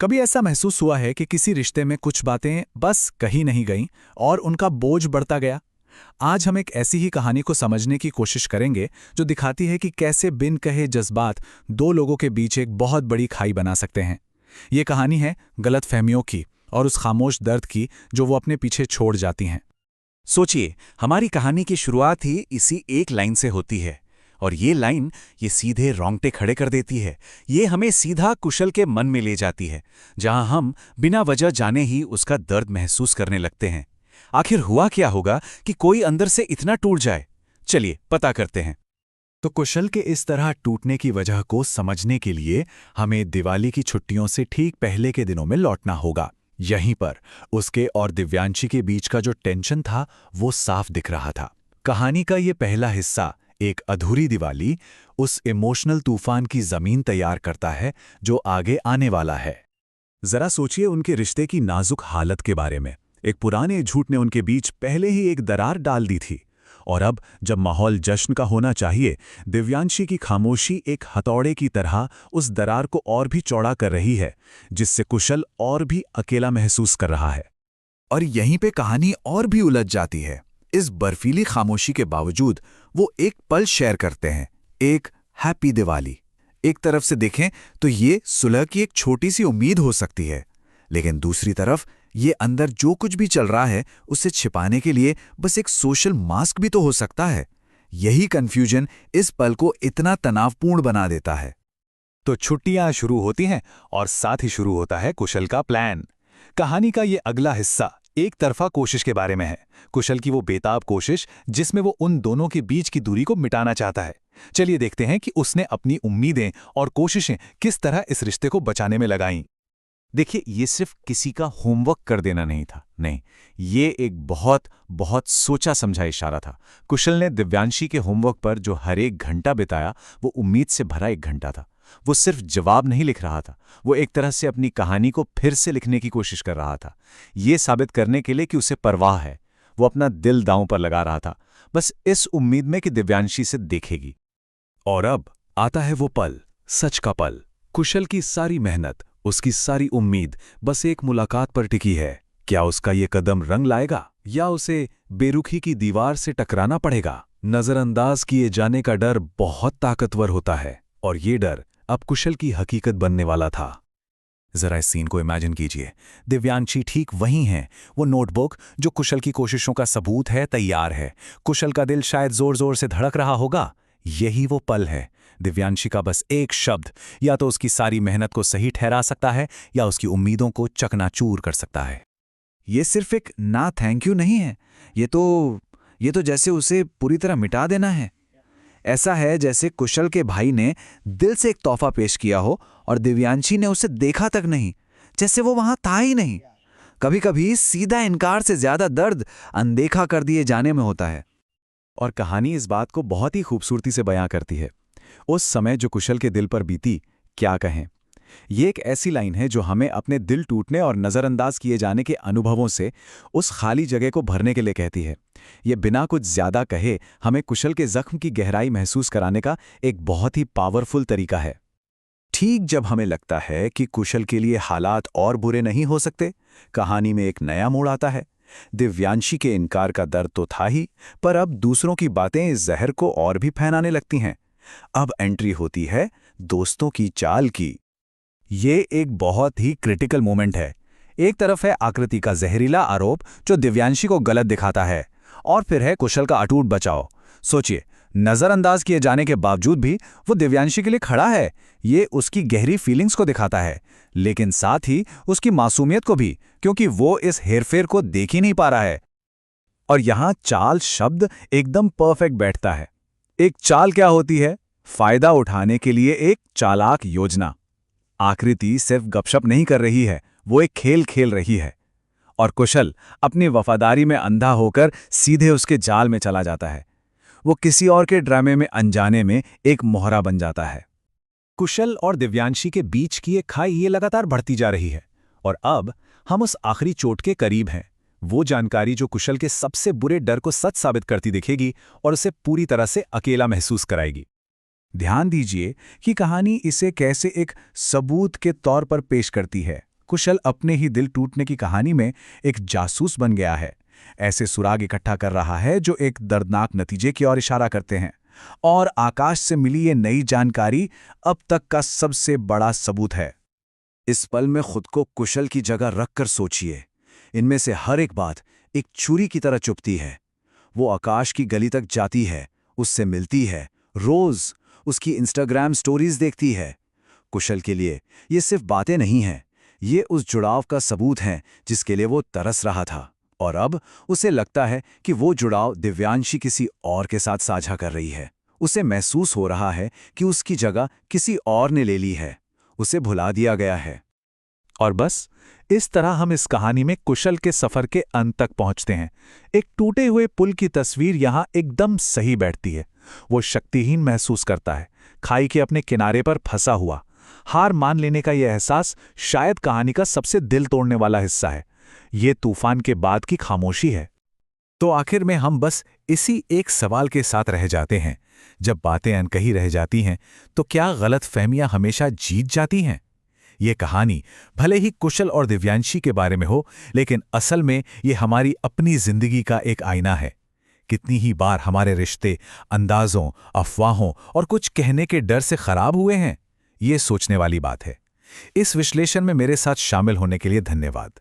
कभी ऐसा महसूस हुआ है कि किसी रिश्ते में कुछ बातें बस कही नहीं गईं और उनका बोझ बढ़ता गया? आज हम एक ऐसी ही कहानी को समझने की कोशिश करेंगे जो दिखाती है कि कैसे बिन कहे जज्बात दो लोगों के बीच एक बहुत बड़ी खाई बना सकते हैं। ये कहानी है गलतफहमियों की और उस खामोश दर्द की जो वो अपने पीछे छोड़ जाती हैं। सोचिए, हमारी कहानी की शुरुआत ही इसी एक लाइन से होती है। और ये लाइन ये सीधे रोंगटे खड़े कर देती है। ये हमें सीधा कुशल के मन में ले जाती है, जहां हम बिना वजह जाने ही उसका दर्द महसूस करने लगते हैं। आखिर हुआ क्या होगा कि कोई अंदर से इतना टूट जाए? चलिए पता करते हैं। तो कुशल के इस तरह टूटने की वजह को समझने के लिए हमें दिवाली की छुट्टियों से ठीक पहले के दिनों में लौटना होगा। यहीं पर उसके और दिव्यांशी के बीच का जो टेंशन था वो साफ दिख रहा था। कहानी का ये पहला हिस्सा, एक अधूरी दिवाली, उस इमोशनल तूफान की जमीन तैयार करता है जो आगे आने वाला है। जरा सोचिए उनके रिश्ते की नाजुक हालत के बारे में। एक पुराने झूठ ने उनके बीच पहले ही एक दरार डाल दी थी, और अब जब माहौल जश्न का होना चाहिए, दिव्यांशी की खामोशी एक हथौड़े की तरह उस दरार को और भी चौड़ा कर रही है, जिससे कुशल और भी अकेला महसूस कर रहा है। और यहीं पे कहानी और भी उलझ जाती है। इस बर्फीली खामोशी के बावजूद वो एक पल शेयर करते हैं, एक हैप्पी दिवाली। एक तरफ से देखें तो ये सुलह की एक छोटी सी उम्मीद हो सकती है, लेकिन दूसरी तरफ ये अंदर जो कुछ भी चल रहा है उसे छिपाने के लिए बस एक सोशल मास्क भी तो हो सकता है। यही कन्फ्यूजन इस पल को इतना तनावपूर्ण बना देता है। तो छुट्टियां शुरू होती हैं और साथ ही शुरू होता है कुशल का प्लान। कहानी का ये अगला हिस्सा एक तरफा कोशिश के बारे में है। कुशल की वो बेताब कोशिश जिसमें वो उन दोनों के बीच की दूरी को मिटाना चाहता है। चलिए देखते हैं कि उसने अपनी उम्मीदें और कोशिशें किस तरह इस रिश्ते को बचाने में लगाईं। देखिए, ये सिर्फ किसी का होमवर्क कर देना नहीं था, नहीं, ये एक बहुत बहुत सोचा समझा इशारा था। कुशल ने दिव्यांशी के होमवर्क पर जो हर एक घंटा बिताया वो उम्मीद से भरा एक घंटा था। वो सिर्फ जवाब नहीं लिख रहा था, वो एक तरह से अपनी कहानी को फिर से लिखने की कोशिश कर रहा था, ये साबित करने के लिए कि उसे परवाह है। वो अपना दिल दांव पर लगा रहा था, बस इस उम्मीद में कि दिव्यांशी से देखेगी। और अब आता है वो पल, सच का पल। कुशल की सारी मेहनत, उसकी सारी उम्मीद बस एक मुलाकात पर टिकी है। क्या उसका ये कदम रंग लाएगा या उसे बेरुखी की दीवार से टकराना पड़ेगा? नजरअंदाज किए जाने का डर बहुत ताकतवर होता है, और ये डर अब कुशल की हकीकत बनने वाला था। जरा इस सीन को इमेजिन कीजिए। दिव्यांशी ठीक वहीं है, वो नोटबुक जो कुशल की कोशिशों का सबूत है तैयार है। कुशल का दिल शायद जोर जोर से धड़क रहा होगा। यही वो पल है। दिव्यांशी का बस एक शब्द या तो उसकी सारी मेहनत को सही ठहरा सकता है या उसकी उम्मीदों को चकनाचूर कर सकता है। ये सिर्फ एक ना थैंक यू नहीं है, ये तो जैसे उसे पूरी तरह मिटा देना है। ऐसा है जैसे कुशल के भाई ने दिल से एक तोहफा पेश किया हो और दिव्यांशी ने उसे देखा तक नहीं, जैसे वो वहां था ही नहीं। कभी कभी सीधा इनकार से ज्यादा दर्द अनदेखा कर दिए जाने में होता है। और कहानी इस बात को बहुत ही खूबसूरती से बयां करती है। उस समय जो कुशल के दिल पर बीती, क्या कहें। ये एक ऐसी लाइन है जो हमें अपने दिल टूटने और नज़रअंदाज किए जाने के अनुभवों से उस खाली जगह को भरने के लिए कहती है। ये बिना कुछ ज्यादा कहे हमें कुशल के जख्म की गहराई महसूस कराने का एक बहुत ही पावरफुल तरीका है। ठीक जब हमें लगता है कि कुशल के लिए हालात और बुरे नहीं हो सकते, कहानी में एक नया मोड़ आता है। दिव्यांशी के इनकार का दर्द तो था ही, पर अब दूसरों की बातें इस जहर को और भी फैलाने लगती हैं। अब एंट्री होती है दोस्तों की चाल की। ये एक बहुत ही क्रिटिकल मोमेंट है। एक तरफ है आकृति का जहरीला आरोप जो दिव्यांशी को गलत दिखाता है, और फिर है कुशल का अटूट बचाव। सोचिए, नजरअंदाज किए जाने के बावजूद भी वो दिव्यांशी के लिए खड़ा है। ये उसकी गहरी फीलिंग्स को दिखाता है, लेकिन साथ ही उसकी मासूमियत को भी, क्योंकि वो इस हेरफेर को देख ही नहीं पा रहा है। और यहां चाल शब्द एकदम परफेक्ट बैठता है। एक चाल क्या होती है? फायदा उठाने के लिए एक चालाक योजना। आकृति सिर्फ गपशप नहीं कर रही है, वो एक खेल खेल रही है। और कुशल अपनी वफादारी में अंधा होकर सीधे उसके जाल में चला जाता है। वो किसी और के ड्रामे में अनजाने में एक मोहरा बन जाता है। कुशल और दिव्यांशी के बीच की ये खाई ये लगातार बढ़ती जा रही है, और अब हम उस आखिरी चोट के करीब हैं। वो जानकारी जो कुशल के सबसे बुरे डर को सच साबित करती दिखेगी और उसे पूरी तरह से अकेला महसूस कराएगी। ध्यान दीजिए कि कहानी इसे कैसे एक सबूत के तौर पर पेश करती है। कुशल अपने ही दिल टूटने की कहानी में एक जासूस बन गया है। ऐसे सुराग इकट्ठा कर रहा है जो एक दर्दनाक नतीजे की ओर इशारा करते हैं। और आकाश से मिली ये नई जानकारी अब तक का सबसे बड़ा सबूत है। इस पल में खुद को कुशल की जगह रखकर सोचिए। इनमें से हर एक बात एक छुरी की तरह चुभती है। वो आकाश की गली तक जाती है, उससे मिलती है, रोज उसकी इंस्टाग्राम स्टोरीज देखती है। कुशल के लिए ये सिर्फ बातें नहीं हैं, ये उस जुड़ाव का सबूत हैं जिसके लिए वो तरस रहा था। और अब उसे लगता है कि वो जुड़ाव दिव्यांशी किसी और के साथ साझा कर रही है। उसे महसूस हो रहा है कि उसकी जगह किसी और ने ले ली है, उसे भुला दिया गया है। और बस इस तरह हम इस कहानी में कुशल के सफर के अंत तक पहुंचते हैं। एक टूटे हुए पुल की तस्वीर यहां एकदम सही बैठती है। वो शक्तिहीन महसूस करता है, खाई के अपने किनारे पर फंसा हुआ। हार मान लेने का यह एहसास शायद कहानी का सबसे दिल तोड़ने वाला हिस्सा है। ये तूफान के बाद की खामोशी है। तो आखिर में हम बस इसी एक सवाल के साथ रह जाते हैं, जब बातें अनकही रह जाती हैं तो क्या गलतफहमियां हमेशा जीत जाती हैं? ये कहानी भले ही कुशल और दिव्यांशी के बारे में हो, लेकिन असल में ये हमारी अपनी जिंदगी का एक आईना है। कितनी ही बार हमारे रिश्ते अंदाजों, अफवाहों और कुछ कहने के डर से खराब हुए हैं, ये सोचने वाली बात है। इस विश्लेषण में मेरे साथ शामिल होने के लिए धन्यवाद।